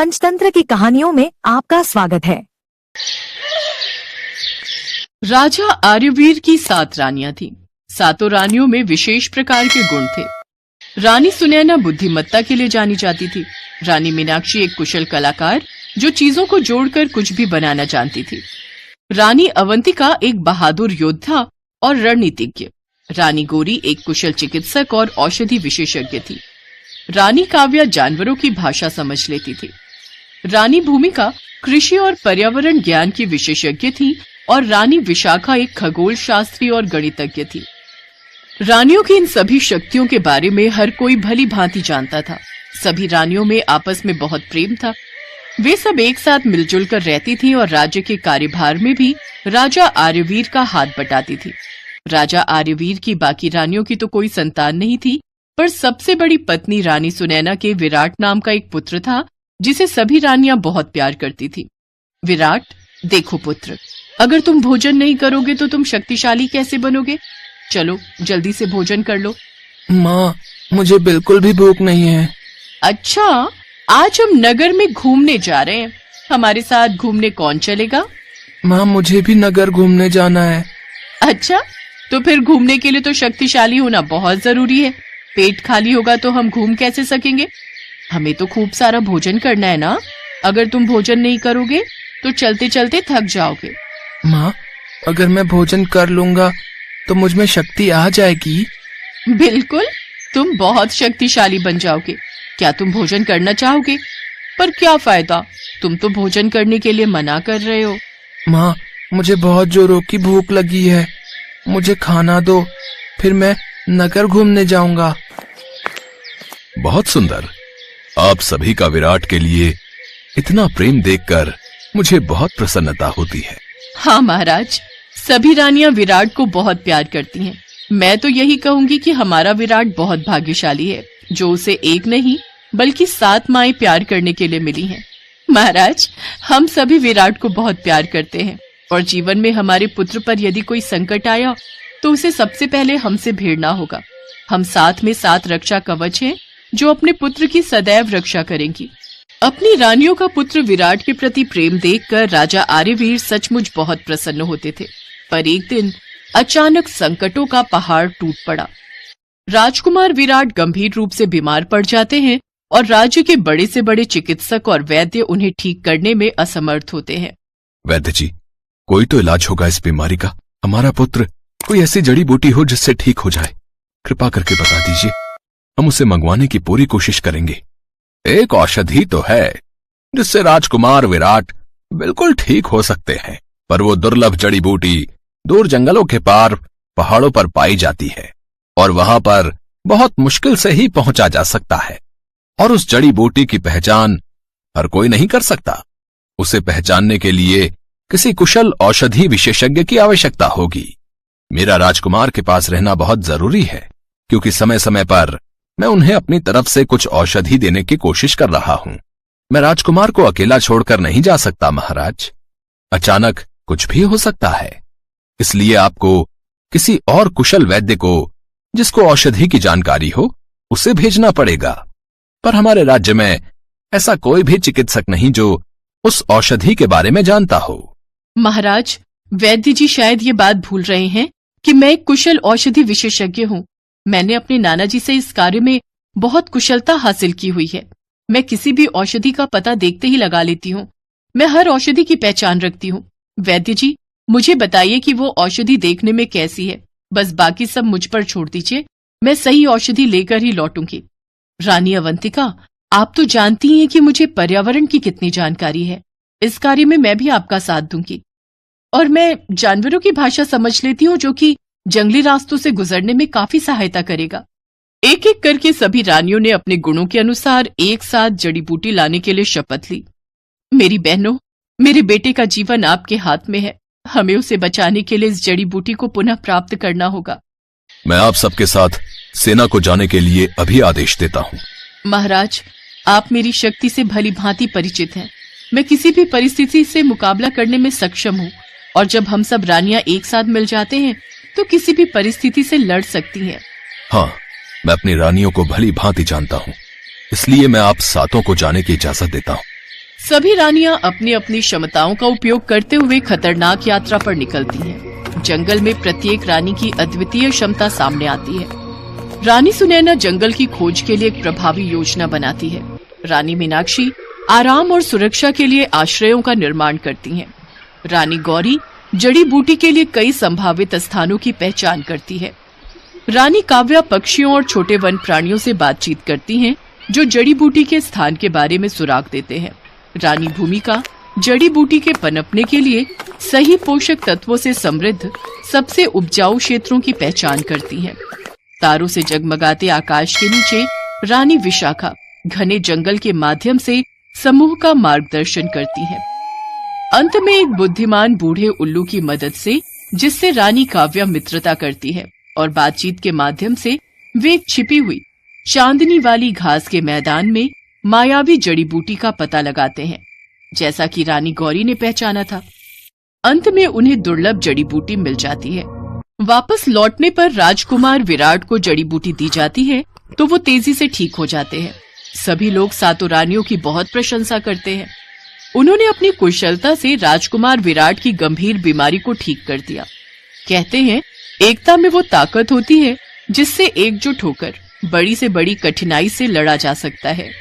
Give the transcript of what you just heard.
पंचतंत्र की कहानियों में आपका स्वागत है। राजा आर्यवीर की 7 रानियां थीं। 7 रानियों में विशेष प्रकार के गुण थे। रानी सुनैना बुद्धिमत्ता के लिए जानी जाती थी। रानी मीनाक्षी एक कुशल कलाकार जो चीजों को जोड़कर कुछ भी बनाना जानती थी। रानी अवंतिका एक बहादुर योद्धा और रणनीतिज्ञ। रानी गौरी एक कुशल चिकित्सक और औषधि विशेषज्ञ थी। रानी काव्या जानवरों की भाषा समझ लेती थी। रानी भूमिका कृषि और पर्यावरण ज्ञान की विशेषज्ञ थी और रानी विशाखा एक खगोल शास्त्री और गणितज्ञ थी। रानियों की इन सभी शक्तियों के बारे में हर कोई भली भांति जानता था। सभी रानियों में आपस में बहुत प्रेम था। वे सब एक साथ मिलजुल कर रहती थीं और राज्य के कार्यभार में भी राजा आर्यवीर का हाथ बटाती थी। राजा आर्यवीर की बाकी रानियों की तो कोई संतान नहीं थी, पर सबसे बड़ी पत्नी रानी सुनैना के विराट नाम का एक पुत्र था जिसे सभी रानियां बहुत प्यार करती थी। विराट, देखो पुत्र, अगर तुम भोजन नहीं करोगे तो तुम शक्तिशाली कैसे बनोगे? चलो जल्दी से भोजन कर लो। माँ, मुझे बिल्कुल भी भूख नहीं है। अच्छा, आज हम नगर में घूमने जा रहे हैं। हमारे साथ घूमने कौन चलेगा? माँ, मुझे भी नगर घूमने जाना है। अच्छा, तो फिर घूमने के लिए तो शक्तिशाली होना बहुत जरूरी है। पेट खाली होगा तो हम घूम कैसे सकेंगे? हमें तो खूब सारा भोजन करना है ना। अगर तुम भोजन नहीं करोगे तो चलते चलते थक जाओगे। माँ, अगर मैं भोजन कर लूंगा तो मुझ में शक्ति आ जाएगी? बिल्कुल, तुम बहुत शक्तिशाली बन जाओगे। क्या तुम भोजन करना चाहोगे? पर क्या फायदा, तुम तो भोजन करने के लिए मना कर रहे हो। माँ, मुझे बहुत जोरों की भूख लगी है। मुझे खाना दो, फिर मैं नगर घूमने जाऊंगा। बहुत सुंदर। आप सभी का विराट के लिए इतना प्रेम देखकर मुझे बहुत प्रसन्नता होती है। हाँ महाराज, सभी रानियां विराट को बहुत प्यार करती हैं। मैं तो यही कहूंगी कि हमारा विराट बहुत भाग्यशाली है जो उसे एक नहीं बल्कि 7 माएं प्यार करने के लिए मिली हैं। महाराज, हम सभी विराट को बहुत प्यार करते हैं और जीवन में हमारे पुत्र पर यदि कोई संकट आया तो उसे सबसे पहले हमसे भिड़ना होगा। हम 7 में 7 रक्षा कवच हैं जो अपने पुत्र की सदैव रक्षा करेंगी। अपनी रानियों का पुत्र विराट के प्रति प्रेम देखकर राजा आर्यवीर सचमुच बहुत प्रसन्न होते थे। पर एक दिन अचानक संकटों का पहाड़ टूट पड़ा। राजकुमार विराट गंभीर रूप से बीमार पड़ जाते हैं और राज्य के बड़े से बड़े चिकित्सक और वैद्य उन्हें ठीक करने में असमर्थ होते हैं। वैद्य जी, कोई तो इलाज होगा इस बीमारी का। हमारा पुत्र कोई ऐसी जड़ी बूटी हो जिससे ठीक हो जाए, कृपा करके बता दीजिए। हम उसे मंगवाने की पूरी कोशिश करेंगे। एक औषधि तो है जिससे राजकुमार विराट बिल्कुल ठीक हो सकते हैं, पर वो दुर्लभ जड़ी बूटी दूर जंगलों के पार पहाड़ों पर पाई जाती है और वहां पर बहुत मुश्किल से ही पहुंचा जा सकता है। और उस जड़ी बूटी की पहचान हर कोई नहीं कर सकता। उसे पहचानने के लिए किसी कुशल औषधि विशेषज्ञ की आवश्यकता होगी। मेरा राजकुमार के पास रहना बहुत जरूरी है, क्योंकि समय समय पर मैं उन्हें अपनी तरफ से कुछ औषधि देने की कोशिश कर रहा हूं। मैं राजकुमार को अकेला छोड़कर नहीं जा सकता महाराज। अचानक कुछ भी हो सकता है, इसलिए आपको किसी और कुशल वैद्य को, जिसको औषधि की जानकारी हो, उसे भेजना पड़ेगा। पर हमारे राज्य में ऐसा कोई भी चिकित्सक नहीं जो उस औषधि के बारे में जानता हो। महाराज, वैद्य जी शायद ये बात भूल रहे हैं कि मैं एक कुशल औषधि विशेषज्ञ हूँ। मैंने अपने नाना जी से इस कार्य में बहुत कुशलता हासिल की हुई है। मैं किसी भी औषधि का पता देखते ही लगा लेती हूँ। मैं हर औषधि की पहचान रखती हूँ। वैद्य जी, मुझे बताइए कि वो औषधि देखने में कैसी है। बस बाकी सब मुझ पर छोड़ दीजिए, मैं सही औषधि लेकर ही लौटूंगी। रानी अवंतिका, आप तो जानती हैं कि मुझे पर्यावरण की कितनी जानकारी है। इस कार्य में मैं भी आपका साथ दूंगी। और मैं जानवरों की भाषा समझ लेती हूँ, जो कि जंगली रास्तों से गुजरने में काफी सहायता करेगा। एक एक करके सभी रानियों ने अपने गुणों के अनुसार एक साथ जड़ी बूटी लाने के लिए शपथ ली। मेरी बहनों, मेरे बेटे का जीवन आपके हाथ में है। हमें उसे बचाने के लिए इस जड़ी बूटी को पुनः प्राप्त करना होगा। मैं आप सबके साथ सेना को जाने के लिए अभी आदेश देता हूँ। महाराज, आप मेरी शक्ति से भली भांति परिचित हैं। मैं किसी भी परिस्थिति से मुकाबला करने में सक्षम हूँ और जब हम सब रानियां एक साथ मिल जाते हैं तो किसी भी परिस्थिति से लड़ सकती हैं। हाँ, मैं अपनी रानियों को भली भांति जानता हूँ, इसलिए मैं आप सातों को जाने की इजाजत देता हूँ। सभी रानियां अपनी अपनी क्षमताओं का उपयोग करते हुए खतरनाक यात्रा पर निकलती हैं। जंगल में प्रत्येक रानी की अद्वितीय क्षमता सामने आती है। रानी सुनैना जंगल की खोज के लिए एक प्रभावी योजना बनाती है। रानी मीनाक्षी आराम और सुरक्षा के लिए आश्रयों का निर्माण करती हैं। रानी गौरी जड़ी बूटी के लिए कई संभावित स्थानों की पहचान करती है। रानी काव्या पक्षियों और छोटे वन प्राणियों से बातचीत करती हैं, जो जड़ी बूटी के स्थान के बारे में सुराग देते हैं। रानी भूमिका जड़ी बूटी के पनपने के लिए सही पोषक तत्वों से समृद्ध सबसे उपजाऊ क्षेत्रों की पहचान करती हैं। तारों से जगमगाते आकाश के नीचे रानी विशाखा घने जंगल के माध्यम से समूह का मार्गदर्शन करती हैं। अंत में एक बुद्धिमान बूढ़े उल्लू की मदद से, जिससे रानी काव्या मित्रता करती है और बातचीत के माध्यम से वे एक छिपी हुई चांदनी वाली घास के मैदान में मायावी जड़ी बूटी का पता लगाते हैं, जैसा कि रानी गौरी ने पहचाना था। अंत में उन्हें दुर्लभ जड़ी बूटी मिल जाती है। वापस लौटने पर राजकुमार विराट को जड़ी बूटी दी जाती है तो वो तेजी से ठीक हो जाते हैं। सभी लोग सातों रानियों की बहुत प्रशंसा करते हैं। उन्होंने अपनी कुशलता से राजकुमार विराट की गंभीर बीमारी को ठीक कर दिया। कहते हैं, एकता में वो ताकत होती है जिससे एकजुट होकर बड़ी से बड़ी कठिनाई से लड़ा जा सकता है।